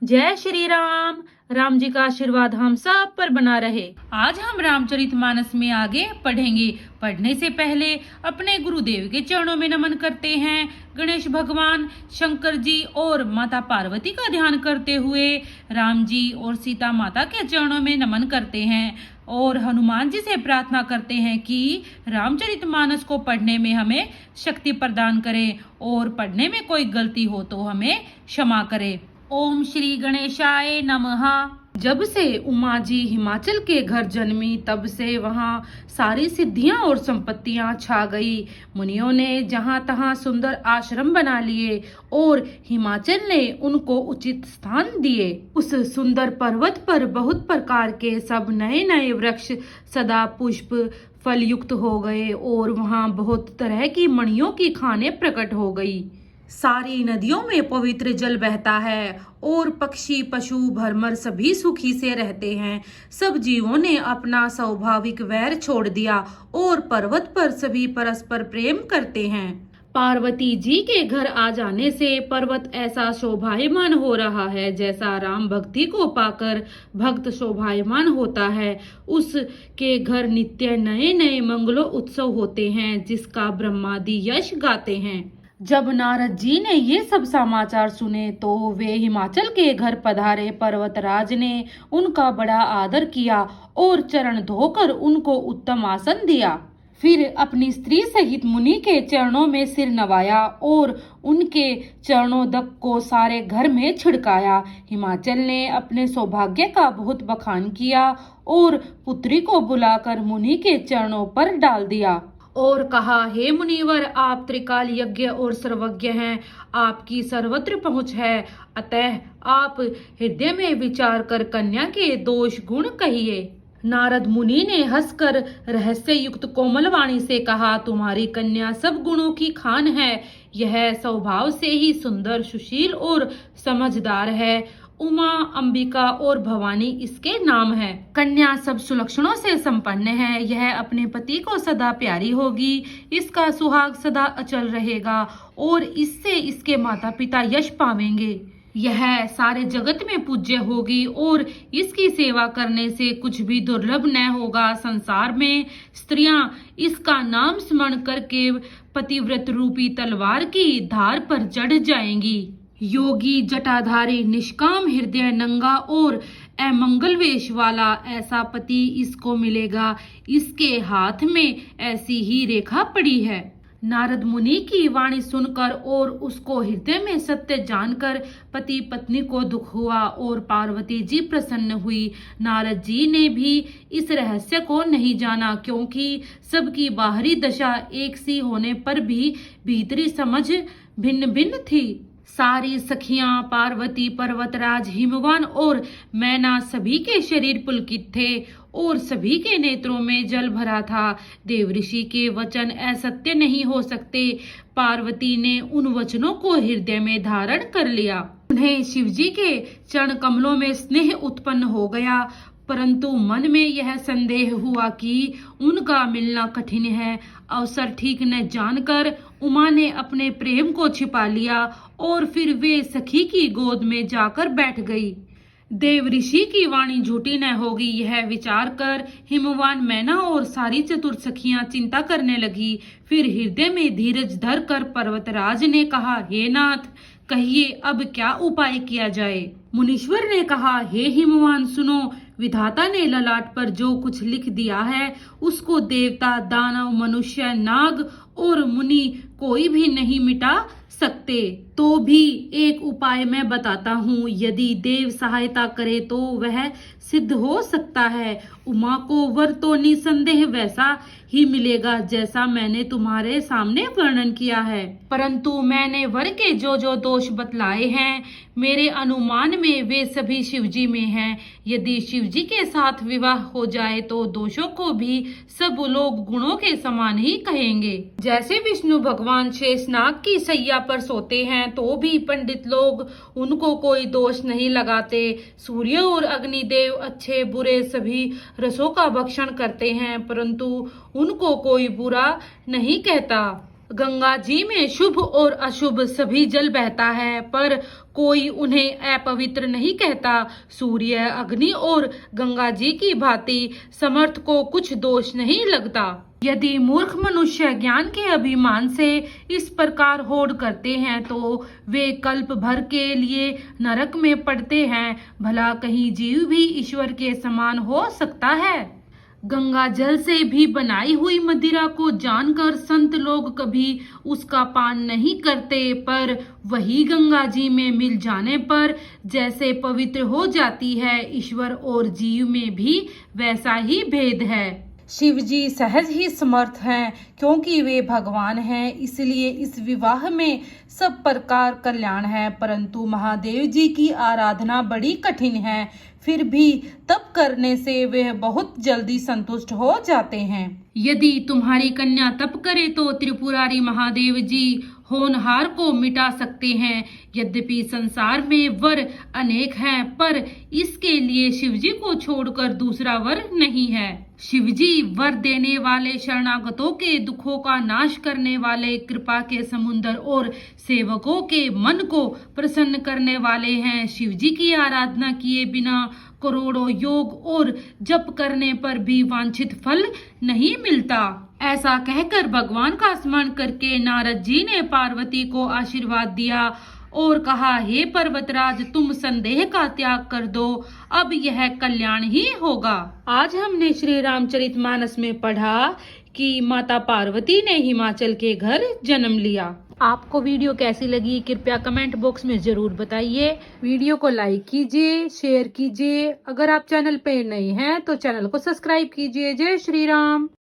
जय श्री राम। राम जी का आशीर्वाद हम सब पर बना रहे। आज हम रामचरितमानस में आगे पढ़ेंगे। पढ़ने से पहले अपने गुरुदेव के चरणों में नमन करते हैं। गणेश भगवान, शंकर जी और माता पार्वती का ध्यान करते हुए राम जी और सीता माता के चरणों में नमन करते हैं और हनुमान जी से प्रार्थना करते हैं कि रामचरितमानस को पढ़ने में हमें शक्ति प्रदान करें और पढ़ने में कोई गलती हो तो हमें क्षमा करें। ओम श्री गणेशाय नमः। जब से उमा जी हिमाचल के घर जन्मी तब से वहाँ सारी सिद्धियां और संपत्तियां छा गई। मुनियों ने जहाँ तहाँ सुंदर आश्रम बना लिए और हिमाचल ने उनको उचित स्थान दिए। उस सुंदर पर्वत पर बहुत प्रकार के सब नए नए वृक्ष सदा पुष्प फल युक्त हो गए और वहाँ बहुत तरह की मणियों की खानें प्रकट हो गई। सारी नदियों में पवित्र जल बहता है और पक्षी पशु भरमर सभी सुखी से रहते हैं। सब जीवों ने अपना स्वाभाविक वैर छोड़ दिया और पर्वत पर सभी परस्पर प्रेम करते हैं। पार्वती जी के घर आ जाने से पर्वत ऐसा शोभायमान हो रहा है जैसा राम भक्ति को पाकर भक्त शोभायमान होता है। उसके घर नित्य नए नए मंगलों उत्सव होते हैं जिसका ब्रह्मादि यश गाते हैं। जब नारद जी ने ये सब समाचार सुने तो वे हिमाचल के घर पधारे। पर्वतराज ने उनका बड़ा आदर किया और चरण धोकर उनको उत्तम आसन दिया। फिर अपनी स्त्री सहित मुनि के चरणों में सिर नवाया और उनके चरणोदक को सारे घर में छिड़काया। हिमाचल ने अपने सौभाग्य का बहुत बखान किया और पुत्री को बुलाकर मुनि के चरणों पर डाल दिया और कहा, हे मुनिवर, आप त्रिकाल यज्ञ और सर्वज्ञ हैं, आपकी सर्वत्र पहुँच है, अतः आप हृदय में विचार कर कन्या के दोष गुण कहिए। नारद मुनि ने हंसकर रहस्य युक्त कोमल वाणी से कहा, तुम्हारी कन्या सब गुणों की खान है। यह स्वभाव से ही सुंदर, सुशील और समझदार है। उमा, अंबिका और भवानी इसके नाम है। कन्या सब सुलक्षणों से संपन्न है। यह अपने पति को सदा प्यारी होगी, इसका सुहाग सदा अचल रहेगा और इससे इसके माता पिता यश पावेंगे। यह सारे जगत में पूज्य होगी और इसकी सेवा करने से कुछ भी दुर्लभ न होगा। संसार में स्त्रियां इसका नाम स्मरण करके पतिव्रत रूपी तलवार की धार पर चढ़ जाएंगी। योगी, जटाधारी, निष्काम हृदय, नंगा और अमंगल वेश वाला ऐसा पति इसको मिलेगा। इसके हाथ में ऐसी ही रेखा पड़ी है। नारद मुनि की वाणी सुनकर और उसको हृदय में सत्य जानकर पति पत्नी को दुख हुआ और पार्वती जी प्रसन्न हुई। नारद जी ने भी इस रहस्य को नहीं जाना क्योंकि सबकी बाहरी दशा एक सी होने पर भी भीतरी समझ भिन्न भिन्न थी। सारी सखियां, पार्वती, पर्वतराज, हिमवान और मैना सभी के शरीर पुलकित थे और सभी के नेत्रों में जल भरा था। देव ऋषि के वचन असत्य नहीं हो सकते। पार्वती ने उन वचनों को हृदय में धारण कर लिया। उन्हें शिवजी के चरण कमलों में स्नेह उत्पन्न हो गया, परंतु मन में यह संदेह हुआ कि उनका मिलना कठिन है। अवसर ठीक न जानकर उमा ने अपने प्रेम को छिपा लिया और फिर वे सखी की गोद में जाकर बैठ गई। देव ऋषि की वाणी झूठी न होगी, यह विचार कर हिमवान, मैना और सारी चतुर सखियां चिंता करने लगी। फिर हृदय में धीरज धर कर पर्वतराज ने कहा, हे नाथ, कहिए अब क्या उपाय किया जाए। मुनीश्वर ने कहा, हे हिमवान, सुनो, विधाता ने ललाट पर जो कुछ लिख दिया है उसको देवता, दानव, मनुष्य, नाग और मुनि कोई भी नहीं मिटा सकते। तो भी एक उपाय मैं बताता हूँ, यदि देव सहायता करे तो वह सिद्ध हो सकता है। उमा को वर तो निसंदेह वैसा ही मिलेगा जैसा मैंने तुम्हारे सामने वर्णन किया है, परंतु मैंने वर के जो जो दोष बतलाए हैं मेरे अनुमान में वे सभी शिवजी में हैं। यदि शिवजी के साथ विवाह हो जाए तो दोषों को भी सब लोग गुणों के समान ही कहेंगे। जैसे विष्णु भगवान शेषनाग की सैया पर सोते हैं तो भी पंडित लोग उनको कोई दोष नहीं लगाते। सूर्य और अग्निदेव अच्छे बुरे सभी रसों का भक्षण करते हैं परंतु उनको कोई बुरा नहीं कहता। गंगा जी में शुभ और अशुभ सभी जल बहता है, पर कोई उन्हें अपवित्र नहीं कहता। सूर्य, अग्नि और गंगा जी की भांति समर्थ को कुछ दोष नहीं लगता। यदि मूर्ख मनुष्य ज्ञान के अभिमान से इस प्रकार होड़ करते हैं तो वे कल्प भर के लिए नरक में पड़ते हैं। भला कहीं जीव भी ईश्वर के समान हो सकता है? गंगा जल से भी बनाई हुई मदिरा को जानकर संत लोग कभी उसका पान नहीं करते, पर वही गंगा जी में मिल जाने पर जैसे पवित्र हो जाती है, ईश्वर और जीव में भी वैसा ही भेद है। शिव जी सहज ही समर्थ हैं, क्योंकि वे भगवान हैं, इसलिए इस विवाह में सब प्रकार कल्याण है। परंतु महादेव जी की आराधना बड़ी कठिन है, फिर भी तप करने से वे बहुत जल्दी संतुष्ट हो जाते हैं। यदि तुम्हारी कन्या तप करे तो त्रिपुरारी महादेव जी होनहार को मिटा सकते हैं। यद्यपि संसार में वर अनेक हैं, पर इसके लिए शिवजी को छोड़कर दूसरा वर नहीं है। शिवजी वर देने वाले, शरणागतों के दुखों का नाश करने वाले, कृपा के समुद्र और सेवकों के मन को प्रसन्न करने वाले हैं। शिवजी की आराधना किए बिना करोड़ों योग और जप करने पर भी वांछित फल नहीं मिलता। ऐसा कहकर भगवान का स्मरण करके नारद जी ने पार्वती को आशीर्वाद दिया और कहा, हे पर्वतराज, तुम संदेह का त्याग कर दो, अब यह कल्याण ही होगा। आज हमने श्री रामचरितमानस में पढ़ा कि माता पार्वती ने हिमाचल के घर जन्म लिया। आपको वीडियो कैसी लगी कृपया कमेंट बॉक्स में जरूर बताइए। वीडियो को लाइक कीजिए, शेयर कीजिए। अगर आप चैनल पे नए हैं तो चैनल को सब्सक्राइब कीजिए। जय श्री राम।